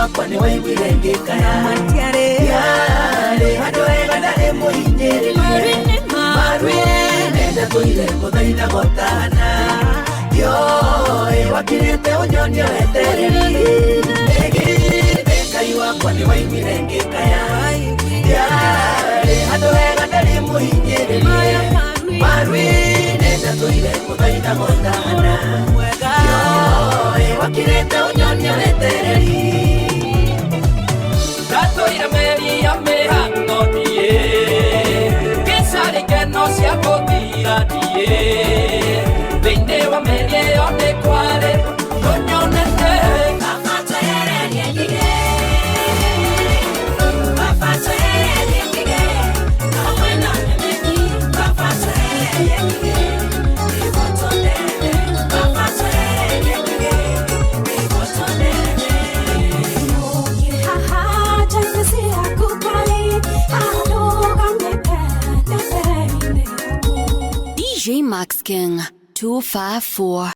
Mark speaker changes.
Speaker 1: wakwa ni waigwirengeka yare hadoega ndare muhinyiri marwine ndatuire kuthaitha gotana yo wakirite unyonio etereri Ngai wakwa ni waigwirengeka yare hadoega ndare muhinyiri marwine ndatuire kuthaitha gotana wakirete unyonio etereri Tatoira meri ya mehano die Kesari que no se agotira die Vende wa meri one kware Konyo nete Papato ere yegige Papato ere yegige Kawena nemeki Papato ere yegige Iboto nene Papato ere yegige Iboto nene
Speaker 2: DJ Maxking 254